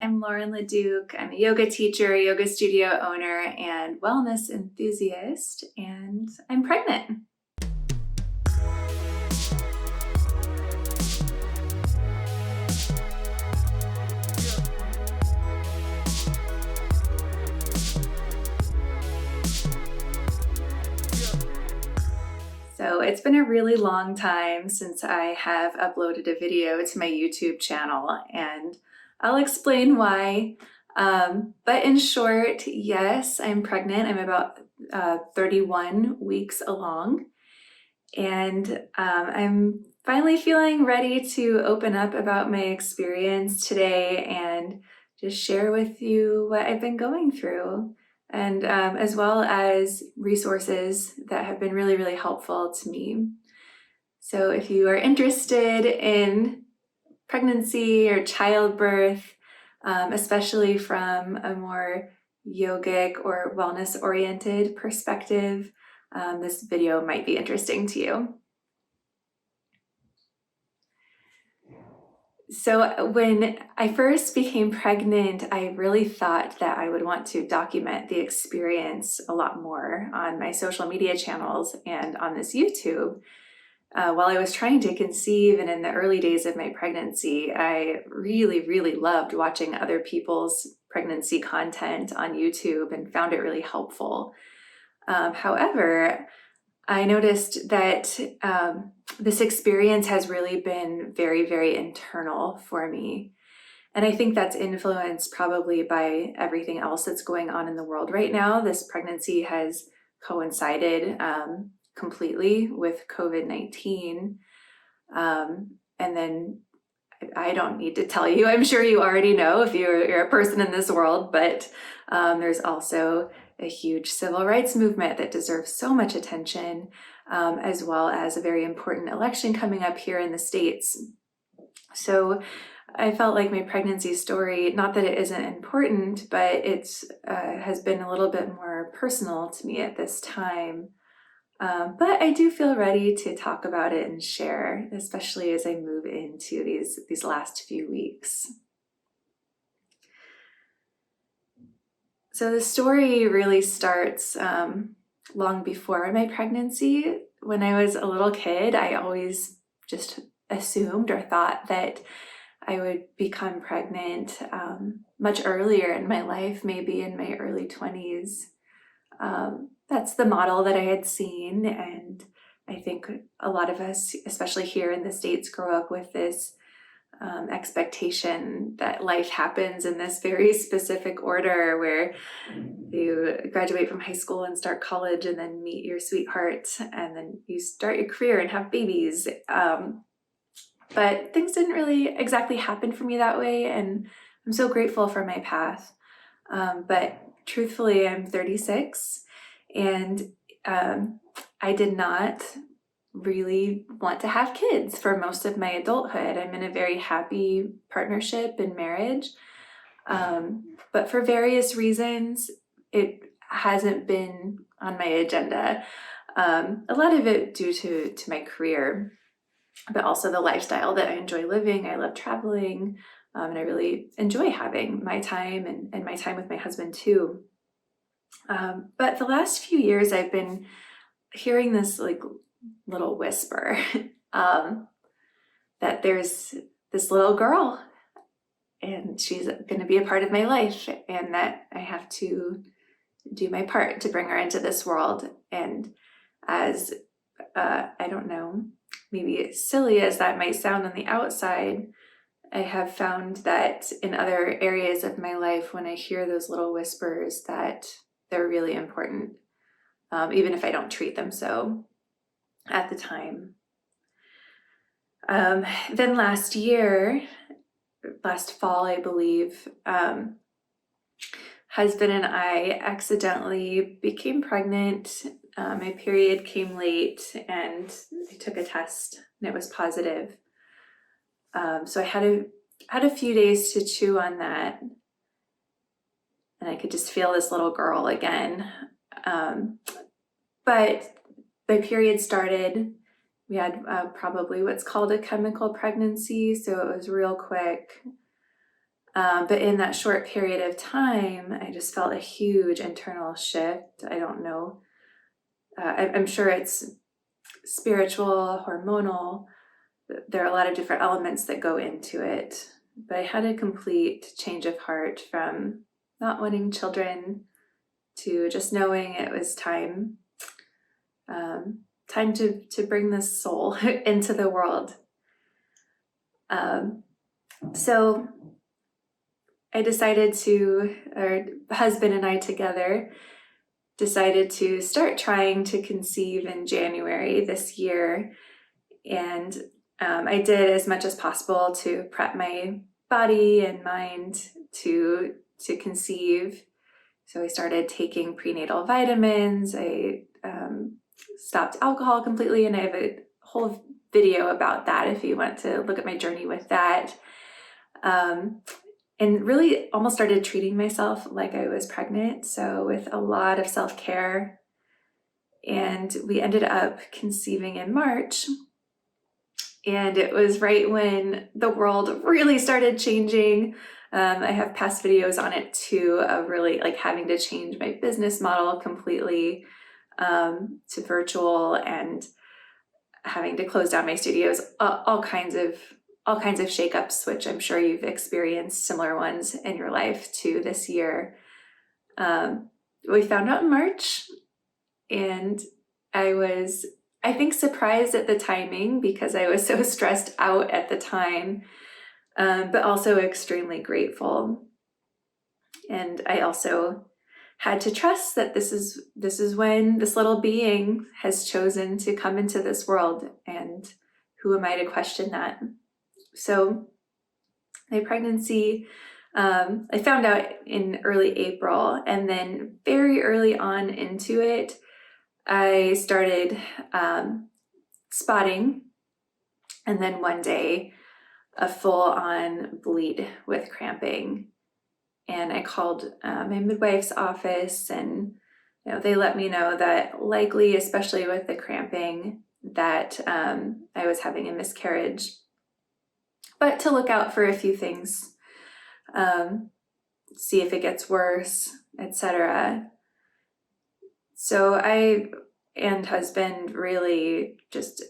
I'm Lauren LeDuc. I'm a yoga teacher, yoga studio owner, and wellness enthusiast, and I'm pregnant. So it's been a really long time since I have uploaded a video to my YouTube channel, and I'll explain why. But in short, yes, I'm pregnant. I'm about 31 weeks along, and I'm finally feeling ready to open up about my experience today and just share with you what I've been going through, and as well as resources that have been really, really helpful to me. So if you are interested in pregnancy or childbirth, especially from a more yogic or wellness-oriented perspective, this video might be interesting to you. So when I first became pregnant, I really thought that I would want to document the experience a lot more on my social media channels and on this YouTube. While I was trying to conceive and in the early days of my pregnancy, I really, really loved watching other people's pregnancy content on YouTube and found it really helpful. However, I noticed that this experience has really been very, very internal for me. And I think that's influenced probably by everything else that's going on in the world right now. This pregnancy has coincided completely with COVID-19. And then I don't need to tell you, I'm sure you already know if you're a person in this world, but there's also a huge civil rights movement that deserves so much attention, as well as a very important election coming up here in the States. So I felt like my pregnancy story, not that it isn't important, but it's has been a little bit more personal to me at this time. But I do feel ready to talk about it and share, especially as I move into these last few weeks. So the story really starts long before my pregnancy. When I was a little kid, I always just assumed or thought that I would become pregnant much earlier in my life, maybe in my early 20s. That's the model that I had seen, and I think a lot of us, especially here in the States, grow up with this expectation that life happens in this very specific order, where you graduate from high school and start college and then meet your sweetheart, and then you start your career and have babies. But things didn't really exactly happen for me that way, and I'm so grateful for my path. But truthfully, I'm 36, and I did not really want to have kids for most of my adulthood. I'm in a very happy partnership and marriage, but for various reasons, it hasn't been on my agenda. A lot of it due to my career, but also the lifestyle that I enjoy living. I love traveling, and I really enjoy having my time and my time with my husband too. But the last few years, I've been hearing this like little whisper that there's this little girl and she's going to be a part of my life, and that I have to do my part to bring her into this world. And as, I don't know, maybe silly as that might sound on the outside, I have found that in other areas of my life, when I hear those little whispers, that they're really important, even if I don't treat them so at the time. Then last fall, I believe, husband and I accidentally became pregnant. My period came late, and I took a test and it was positive. So I had a few days to chew on that, and I could just feel this little girl again. But my period started. We had probably what's called a chemical pregnancy, so it was real quick. But in that short period of time, I just felt a huge internal shift. I don't know. I'm sure it's spiritual, hormonal. There are a lot of different elements that go into it. But I had a complete change of heart from not wanting children to just knowing it was time to bring this soul into the world. So I decided to, our husband and I together, decided to start trying to conceive in January this year. And I did as much as possible to prep my body and mind to conceive. So I started taking prenatal vitamins. I stopped alcohol completely, and I have a whole video about that if you want to look at my journey with that. And really almost started treating myself like I was pregnant, so with a lot of self-care. And we ended up conceiving in March. And it was right when the world really started changing. I have past videos on it too, of really like having to change my business model completely to virtual, and having to close down my studios, all kinds of shakeups, which I'm sure you've experienced similar ones in your life too this year. We found out in March, and I think surprised at the timing because I was so stressed out at the time, but also extremely grateful. And I also had to trust that this is when this little being has chosen to come into this world, and who am I to question that? So my pregnancy, I found out in early April, and then very early on into it, I started spotting, and then one day a full-on bleed with cramping. And I called my midwife's office, and they let me know that likely, especially with the cramping, that I was having a miscarriage, but to look out for a few things, see if it gets worse, etc. So I and husband really just,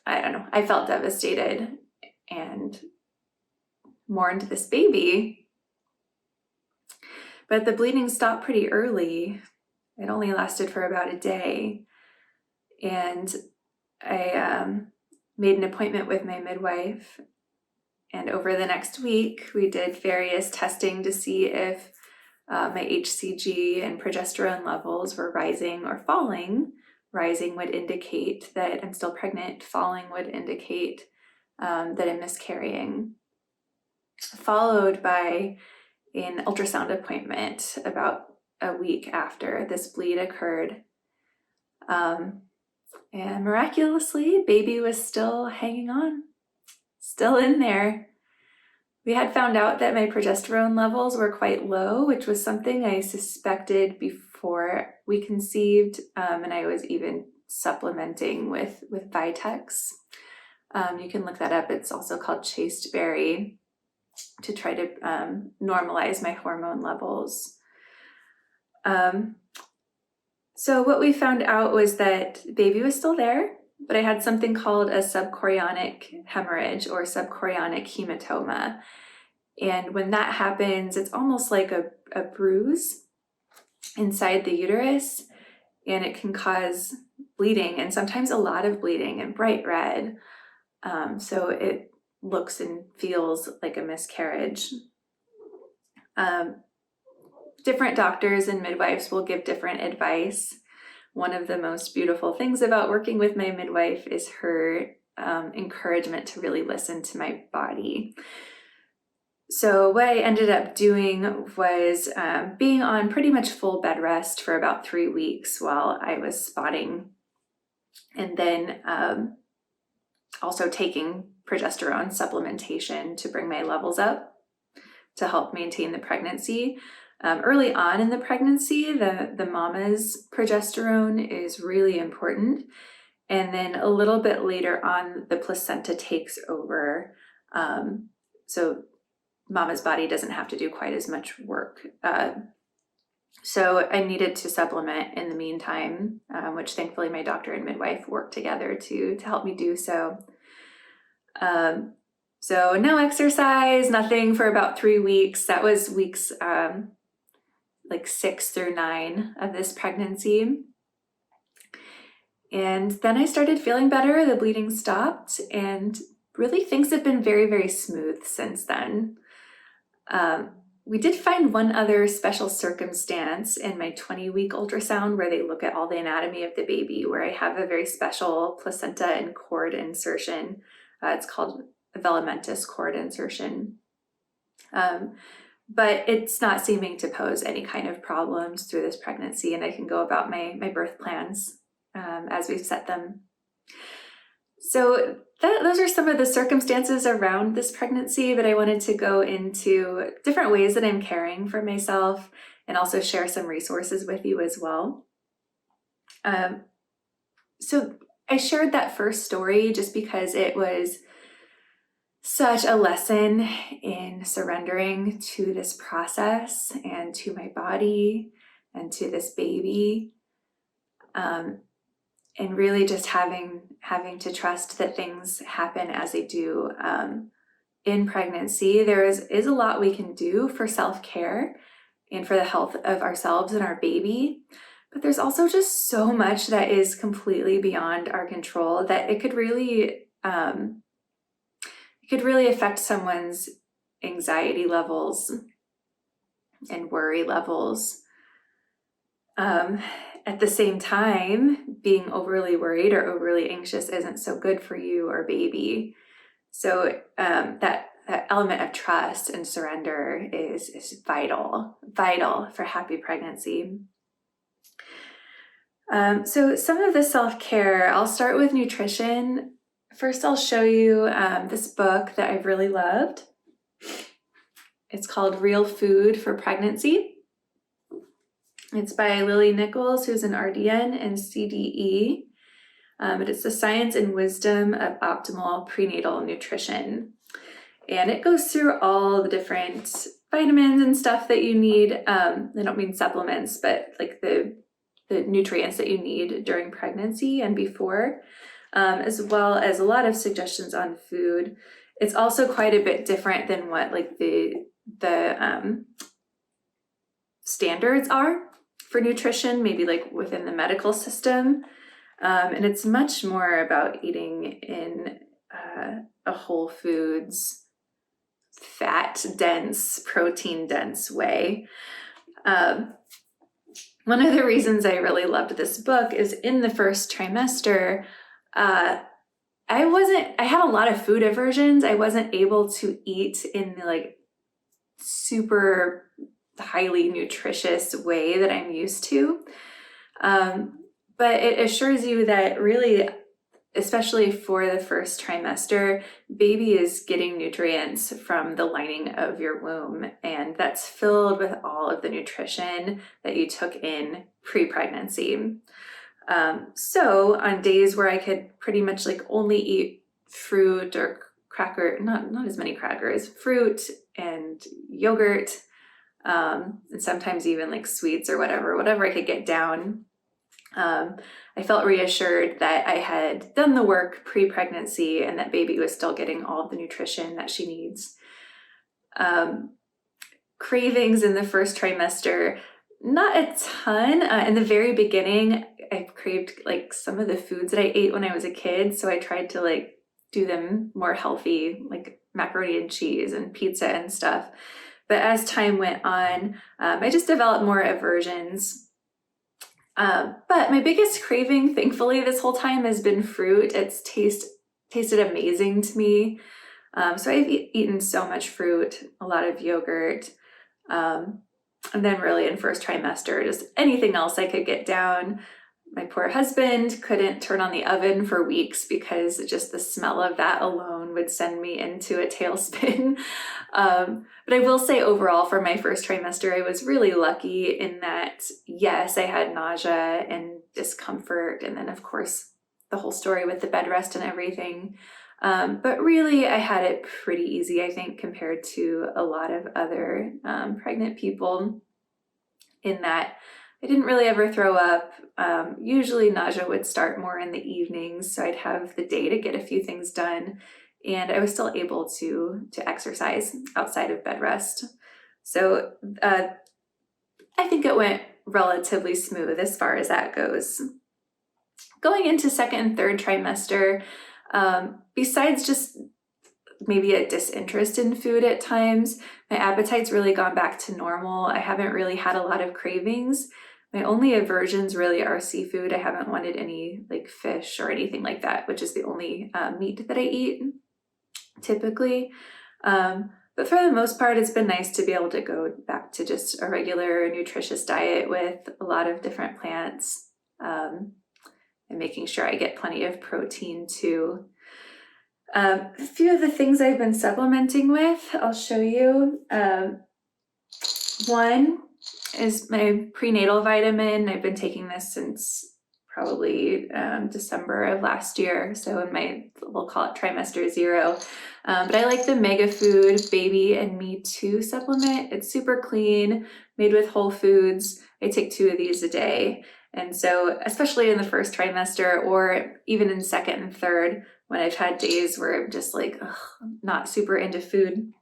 I don't know, I felt devastated and mourned this baby. But the bleeding stopped pretty early. It only lasted for about a day. And I made an appointment with my midwife. And over the next week, we did various testing to see if my HCG and progesterone levels were rising or falling. Rising would indicate that I'm still pregnant. Falling would indicate that I'm miscarrying. Followed by an ultrasound appointment about a week after this bleed occurred. And miraculously, baby was still hanging on, still in there. We had found out that my progesterone levels were quite low, which was something I suspected before we conceived, and I was even supplementing with Vitex. You can look that up. It's also called chasteberry, to try to normalize my hormone levels. So what we found out was that baby was still there, but I had something called a subchorionic hemorrhage or subchorionic hematoma. And when that happens, it's almost like a bruise inside the uterus, and it can cause bleeding, and sometimes a lot of bleeding, and bright red. So it looks and feels like a miscarriage. Different doctors and midwives will give different advice. One of the most beautiful things about working with my midwife is her encouragement to really listen to my body. So what I ended up doing was being on pretty much full bed rest for about 3 weeks while I was spotting, and then also taking progesterone supplementation to bring my levels up to help maintain the pregnancy. Early on in the pregnancy, the mama's progesterone is really important. And then a little bit later on, the placenta takes over. So mama's body doesn't have to do quite as much work. So I needed to supplement in the meantime, which thankfully my doctor and midwife worked together to help me do so. So no exercise, nothing for about 3 weeks. That was weeks like 6 through 9 of this pregnancy. And then I started feeling better. The bleeding stopped, and really things have been very, very smooth since then. We did find one other special circumstance in my 20-week ultrasound where they look at all the anatomy of the baby, where I have a very special placenta and cord insertion. It's called a velamentous cord insertion. But it's not seeming to pose any kind of problems through this pregnancy, and I can go about my birth plans as we've set them. So those are some of the circumstances around this pregnancy, but I wanted to go into different ways that I'm caring for myself and also share some resources with you as well. So I shared that first story just because it was such a lesson in surrendering to this process and to my body and to this baby. And really just having to trust that things happen as they do in pregnancy. There is a lot we can do for self-care and for the health of ourselves and our baby, but there's also just so much that is completely beyond our control that it could really affect someone's anxiety levels and worry levels. At the same time, being overly worried or overly anxious isn't so good for you or baby. So that element of trust and surrender is vital for happy pregnancy. So some of the self-care, I'll start with nutrition. First, I'll show you this book that I've really loved. It's called Real Food for Pregnancy. It's by Lily Nichols, who's an RDN and CDE, but it's the science and wisdom of optimal prenatal nutrition. And it goes through all the different vitamins and stuff that you need. I don't mean supplements, but like the nutrients that you need during pregnancy and before, as well as a lot of suggestions on food. It's also quite a bit different than what like the standards are for nutrition, maybe like within the medical system. And it's much more about eating in a whole foods, fat-dense, protein-dense way. One of the reasons I really loved this book is in the first trimester, I had a lot of food aversions. I wasn't able to eat in the like super highly nutritious way that I'm used to. But it assures you that really, especially for the first trimester, baby is getting nutrients from the lining of your womb, and that's filled with all of the nutrition that you took in pre-pregnancy. So on days where I could pretty much like only eat fruit or cracker, not as many crackers, fruit and yogurt, and sometimes even like sweets or whatever I could get down. I felt reassured that I had done the work pre-pregnancy and that baby was still getting all of the nutrition that she needs. Cravings in the first trimester, not a ton. In the very beginning, I craved like some of the foods that I ate when I was a kid. So I tried to like do them more healthy, like macaroni and cheese and pizza and stuff. But as time went on, I just developed more aversions. But my biggest craving, thankfully, this whole time has been fruit. It's tasted amazing to me. So I've eaten so much fruit, a lot of yogurt, and then really in first trimester, just anything else I could get down. My poor husband couldn't turn on the oven for weeks because just the smell of that alone would send me into a tailspin. But I will say overall for my first trimester, I was really lucky in that, yes, I had nausea and discomfort. And then of course, the whole story with the bed rest and everything. But really, I had it pretty easy, I think, compared to a lot of other pregnant people, in that I didn't really ever throw up. Usually nausea would start more in the evenings, so I'd have the day to get a few things done, and I was still able to exercise outside of bed rest. So I think it went relatively smooth as far as that goes. Going into second and third trimester, besides just maybe a disinterest in food at times, my appetite's really gone back to normal. I haven't really had a lot of cravings. My only aversions really are seafood. I haven't wanted any like fish or anything like that, which is the only meat that I eat typically. But for the most part, it's been nice to be able to go back to just a regular nutritious diet with a lot of different plants, and making sure I get plenty of protein too. A few of the things I've been supplementing with, I'll show you. One is my prenatal vitamin. I've been taking this since probably December of last year. So in we'll call it trimester 0. But I like the Mega Food Baby and Me Too supplement. It's super clean, made with whole foods. I take 2 of these a day. And so, especially in the first trimester or even in second and third, when I've had days where I'm just like, not super into food,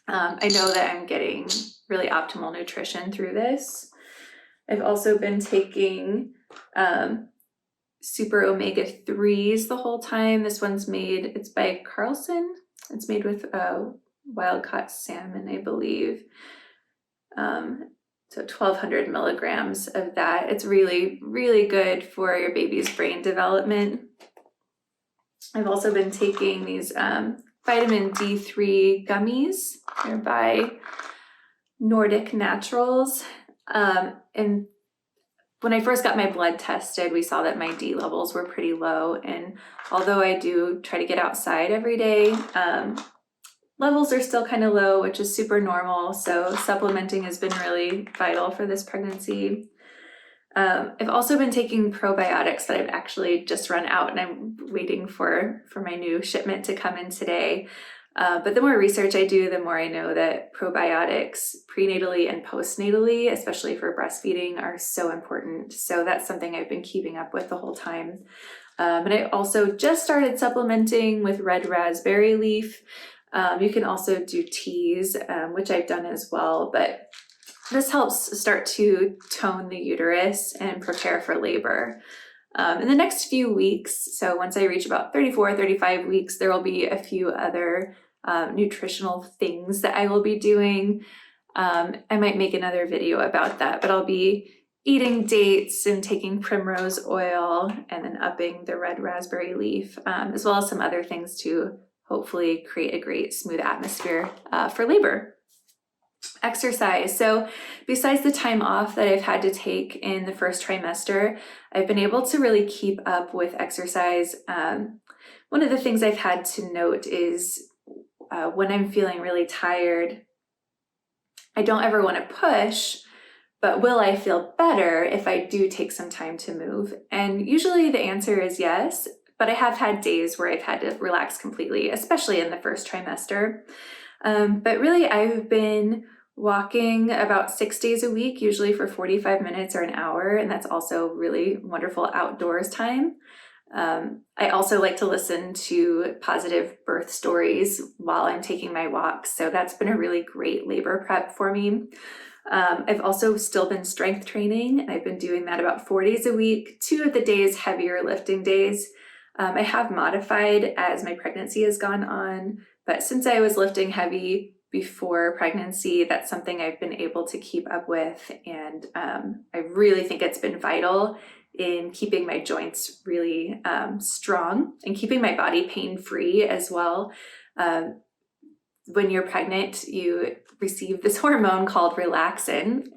I know that I'm getting really optimal nutrition through this. I've also been taking super omega-3s the whole time. This one's it's by Carlson. It's made with wild-caught salmon, I believe. So 1,200 milligrams of that. It's really, really good for your baby's brain development. I've also been taking these vitamin D3 gummies. They're by Nordic Naturals. And when I first got my blood tested, we saw that my D levels were pretty low. And although I do try to get outside every day, levels are still kind of low, which is super normal. So supplementing has been really vital for this pregnancy. I've also been taking probiotics that I've actually just run out, and I'm waiting for my new shipment to come in today. But the more research I do, the more I know that probiotics prenatally and postnatally, especially for breastfeeding, are so important. So that's something I've been keeping up with the whole time. And I also just started supplementing with red raspberry leaf. You can also do teas, which I've done as well, but this helps start to tone the uterus and prepare for labor. In the next few weeks, so once I reach about 34, 35 weeks, there will be a few other nutritional things that I will be doing. I might make another video about that, but I'll be eating dates and taking primrose oil and then upping the red raspberry leaf, as well as some other things to hopefully create a great smooth atmosphere for labor. Exercise. So besides the time off that I've had to take in the first trimester, I've been able to really keep up with exercise. One of the things I've had to note is when I'm feeling really tired, I don't ever want to push, but will I feel better if I do take some time to move? And usually the answer is yes, but I have had days where I've had to relax completely, especially in the first trimester. But really, I've been walking about 6 days a week, usually for 45 minutes or an hour, and that's also really wonderful outdoors time. I also like to listen to positive birth stories while I'm taking my walks, so that's been a really great labor prep for me. I've also still been strength training, and I've been doing that about 4 days a week, 2 of the days heavier lifting days. I have modified as my pregnancy has gone on, but since I was lifting heavy before pregnancy, that's something I've been able to keep up with, and I really think it's been vital in keeping my joints really strong and keeping my body pain-free as well. When you're pregnant, you receive this hormone called relaxin,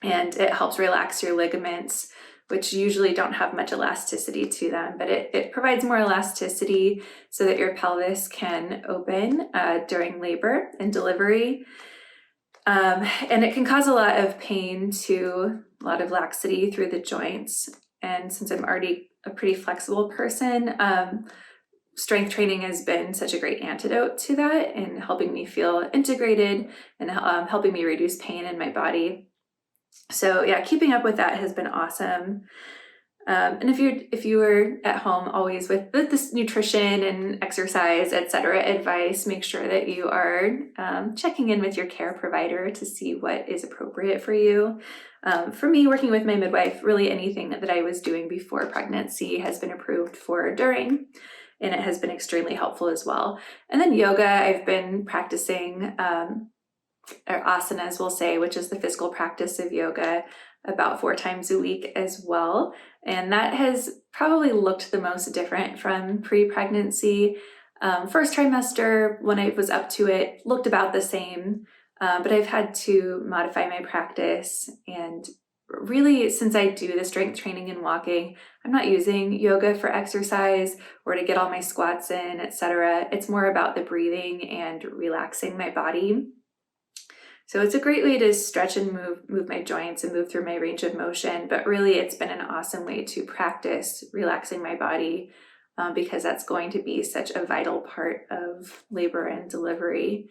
and it helps relax your ligaments, which usually don't have much elasticity to them, but it provides more elasticity so that your pelvis can open during labor and delivery. And it can cause a lot of pain too, a lot of laxity through the joints. And since I'm already a pretty flexible person, strength training has been such a great antidote to that and helping me feel integrated and helping me reduce pain in my body. So yeah, keeping up with that has been awesome. And if you were at home always with this nutrition and exercise, etc. advice, make sure that you are checking in with your care provider to see what is appropriate for you. For me, working with my midwife, really anything that I was doing before pregnancy has been approved for during, and it has been extremely helpful as well. And then yoga, I've been practicing, or asanas we'll say, which is the physical practice of yoga, about 4 times a week as well. And that has probably looked the most different from pre-pregnancy. First trimester, when I was up to it, looked about the same, but I've had to modify my practice. And really, since I do the strength training and walking, I'm not using yoga for exercise or to get all my squats in, etc. It's more about the breathing and relaxing my body. So it's a great way to stretch and move my joints and move through my range of motion. But really, it's been an awesome way to practice relaxing my body because that's going to be such a vital part of labor and delivery.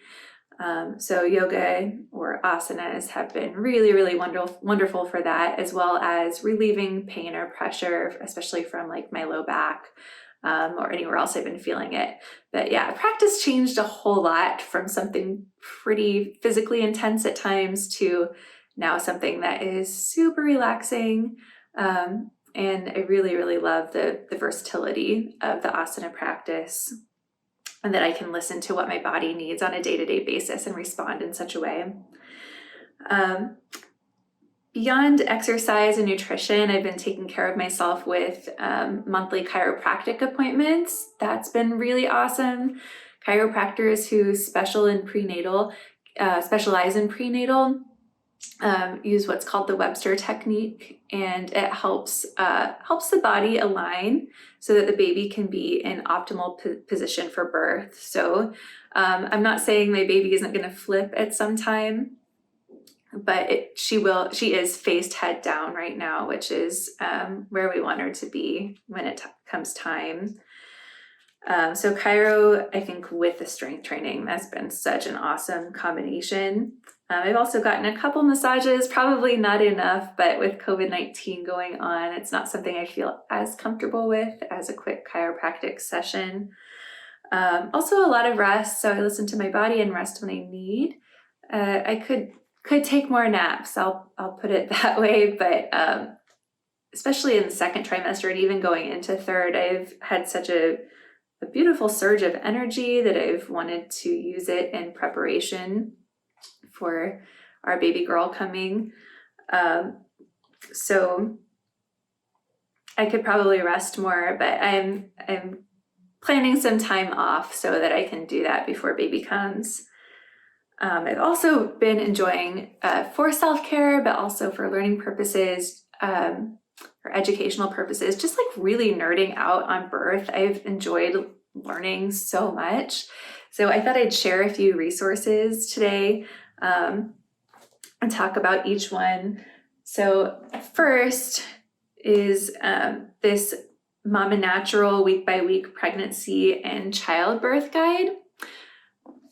So yoga or asanas have been really, really wonderful for that, as well as relieving pain or pressure, especially from like my low back. Or anywhere else I've been feeling it. But yeah, practice changed a whole lot from something pretty physically intense at times to now something that is super relaxing. And I really, really love the versatility of the asana practice, and that I can listen to what my body needs on a day-to-day basis and respond in such a way. Beyond exercise and nutrition, I've been taking care of myself with monthly chiropractic appointments. That's been really awesome. Chiropractors who specialize in prenatal use what's called the Webster technique, and it helps the body align so that the baby can be in optimal position for birth. So I'm not saying my baby isn't going to flip at some time, but she is faced head down right now, which is where we want her to be when it comes time. So chiro, I think with the strength training, that's been such an awesome combination. I've also gotten a couple massages, probably not enough, but with COVID-19 going on, it's not something I feel as comfortable with as a quick chiropractic session. Also a lot of rest, so I listen to my body and rest when I need. I could take more naps, I'll put it that way, but especially in the second trimester and even going into third, I've had such a beautiful surge of energy that I've wanted to use it in preparation for our baby girl coming. So I could probably rest more, but I'm planning some time off so that I can do that before baby comes. I've also been enjoying for self-care, but also for learning purposes, for educational purposes, just like really nerding out on birth. I've enjoyed learning so much. So I thought I'd share a few resources today and talk about each one. So first is this Mama Natural Week by Week Pregnancy and Childbirth Guide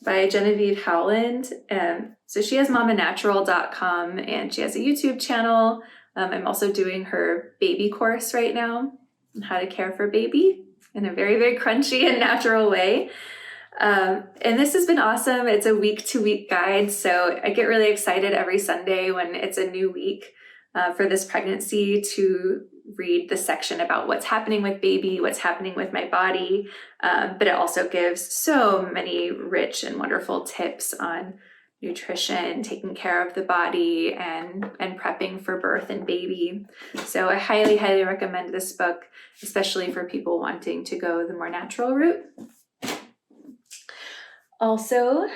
by Genevieve Howland. So she has mamanatural.com and she has a YouTube channel. I'm also doing her baby course right now on how to care for baby in a very, very crunchy and natural way. And this has been awesome. It's a week-to-week guide. So I get really excited every Sunday when it's a new week for this pregnancy to read the section about what's happening with baby, what's happening with my body. But it also gives so many rich and wonderful tips on nutrition, taking care of the body, and prepping for birth and baby. So I highly, highly recommend this book, especially for people wanting to go the more natural route. Also,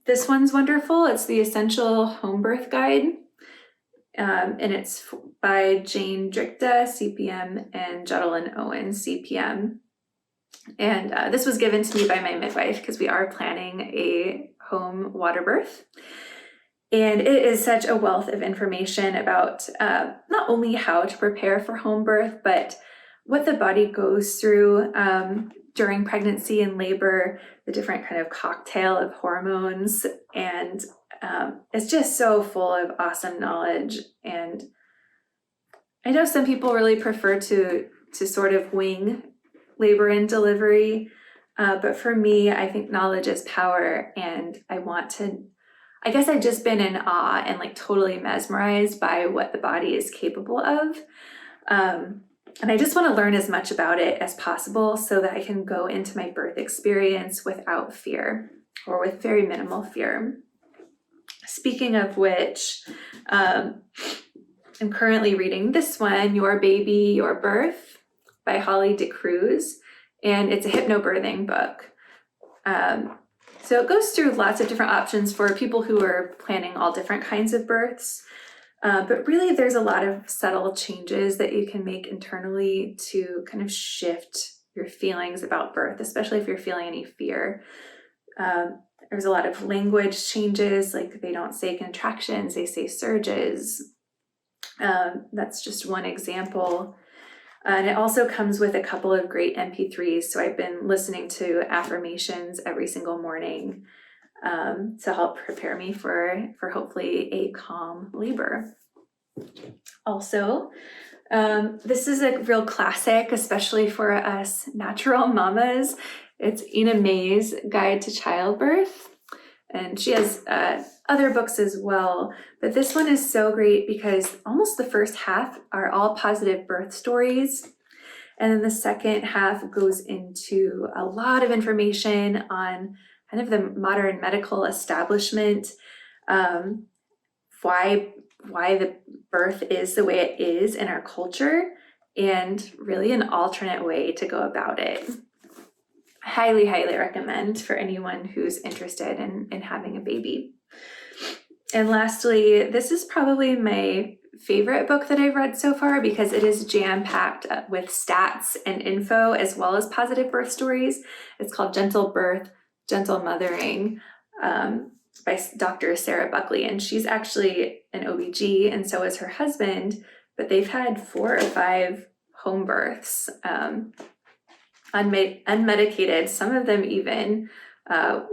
this one's wonderful. It's the Essential Home Birth Guide. And it's by Jane Drickta, CPM, and Judelyn Owen, CPM. And this was given to me by my midwife because we are planning a home water birth. And it is such a wealth of information about not only how to prepare for home birth, but what the body goes through during pregnancy and labor, the different kind of cocktail of hormones. And it's just so full of awesome knowledge. And I know some people really prefer to sort of wing labor and delivery. But for me, I think knowledge is power, and I guess I've just been in awe and like totally mesmerized by what the body is capable of. And I just want to learn as much about it as possible so that I can go into my birth experience without fear, or with very minimal fear. Speaking of which, I'm currently reading this one, Your Baby, Your Birth by Holly DeCruz, and it's a hypnobirthing book. So it goes through lots of different options for people who are planning all different kinds of births. But really, there's a lot of subtle changes that you can make internally to kind of shift your feelings about birth, especially if you're feeling any fear. There's a lot of language changes, like they don't say contractions, they say surges. That's just one example. And it also comes with a couple of great MP3s. So I've been listening to affirmations every single morning to help prepare me for hopefully a calm labor. Also, this is a real classic, especially for us natural mamas. It's Ina May's Guide to Childbirth. And she has other books as well. But this one is so great because almost the first half are all positive birth stories. And then the second half goes into a lot of information on kind of the modern medical establishment, why the birth is the way it is in our culture, and really an alternate way to go about it. Highly, highly recommend for anyone who's interested in having a baby. And lastly, this is probably my favorite book that I've read so far because it is jam-packed with stats and info as well as positive birth stories. It's called Gentle Birth, Gentle Mothering by Dr. Sarah Buckley. And she's actually an OBG, and so is her husband, but they've had 4 or 5 home births. Unmedicated, some of them even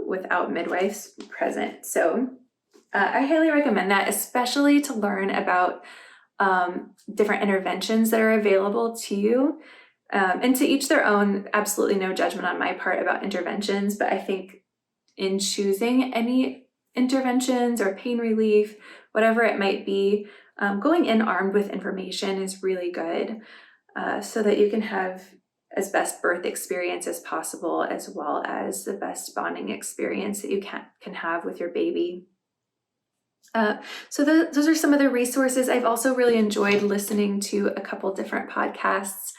without midwives present. So I highly recommend that, especially to learn about different interventions that are available to you. And to each their own, absolutely no judgment on my part about interventions, but I think in choosing any interventions or pain relief, whatever it might be, going in armed with information is really good so that you can have as best birth experience as possible, as well as the best bonding experience that you can have with your baby. So those are some of the resources. I've also really enjoyed listening to a couple different podcasts.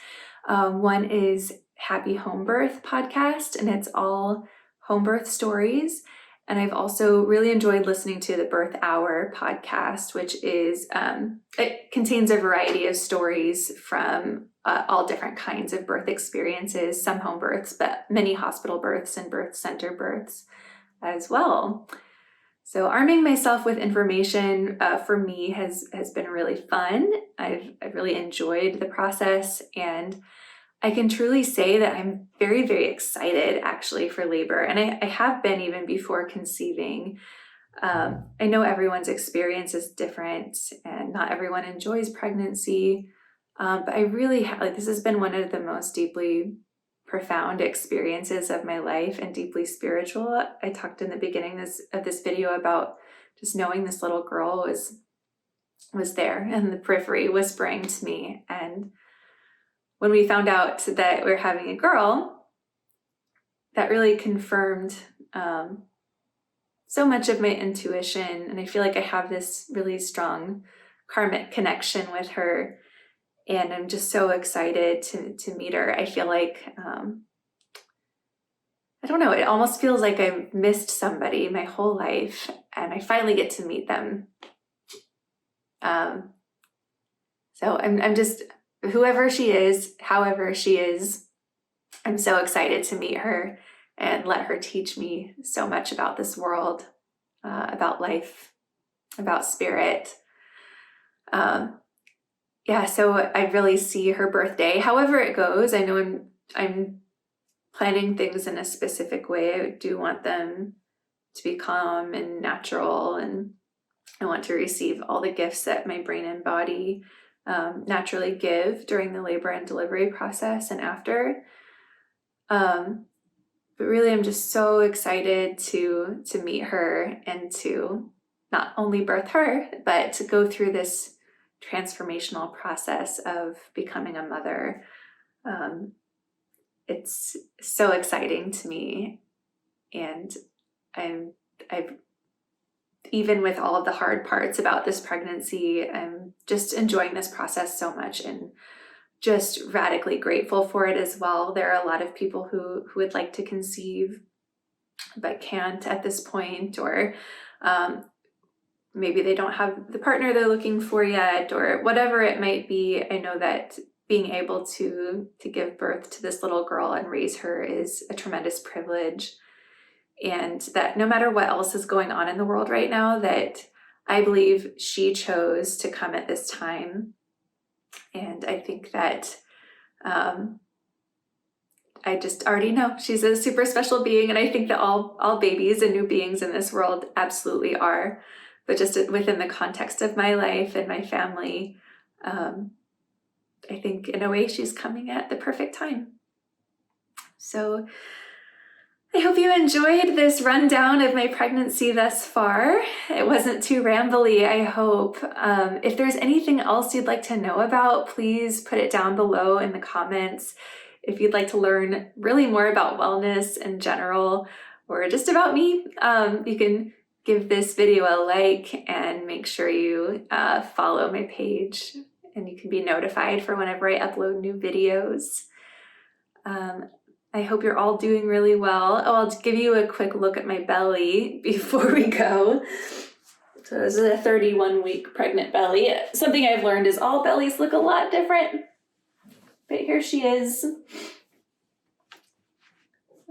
One is Happy Home Birth podcast, and it's all home birth stories. And I've also really enjoyed listening to the Birth Hour podcast, which is, it contains a variety of stories from all different kinds of birth experiences, some home births, but many hospital births and birth center births as well. So arming myself with information for me has been really fun. I've really enjoyed the process, and I can truly say that I'm very, very excited actually for labor. And I have been even before conceiving. I know everyone's experience is different and not everyone enjoys pregnancy. But I really this has been one of the most deeply profound experiences of my life and deeply spiritual. I talked in the beginning of this video about just knowing this little girl was there in the periphery whispering to me. And when we found out that we're having a girl, that really confirmed so much of my intuition. And I feel like I have this really strong karmic connection with her. And I'm just so excited to meet her. I feel like, I don't know, it almost feels like I've missed somebody my whole life and I finally get to meet them. So I'm just, whoever she is, however she is, I'm so excited to meet her and let her teach me so much about this world, about life, about spirit. yeah, so I really see her birthday, however it goes. I know I'm planning things in a specific way. I do want them to be calm and natural, and I want to receive all the gifts that my brain and body naturally give during the labor and delivery process and after. But really, I'm just so excited to meet her and to not only birth her, but to go through this transformational process of becoming a mother. It's so exciting to me, and I've even with all of the hard parts about this pregnancy, I'm just enjoying this process so much and just radically grateful for it as well. There are a lot of people who would like to conceive but can't at this point, or maybe they don't have the partner they're looking for yet, or whatever it might be. I know that being able to give birth to this little girl and raise her is a tremendous privilege, and that no matter what else is going on in the world right now, that I believe she chose to come at this time. And I think that I just already know she's a super special being, and I think that all babies and new beings in this world absolutely are, but just within the context of my life and my family, I think in a way she's coming at the perfect time. So I hope you enjoyed this rundown of my pregnancy thus far. It wasn't too rambly, I hope. If there's anything else you'd like to know about, please put it down below in the comments. If you'd like to learn really more about wellness in general, or just about me, you can give this video a like and make sure you follow my page, and you can be notified for whenever I upload new videos. I hope you're all doing really well. Oh, I'll give you a quick look at my belly before we go. So this is a 31-week pregnant belly. Something I've learned is all bellies look a lot different. But here she is.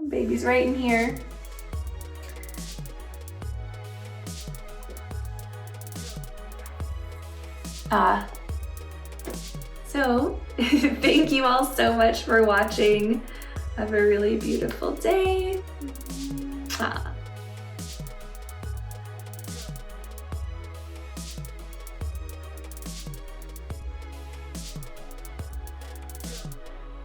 Baby's right in here. So thank you all so much for watching. Have a really beautiful day.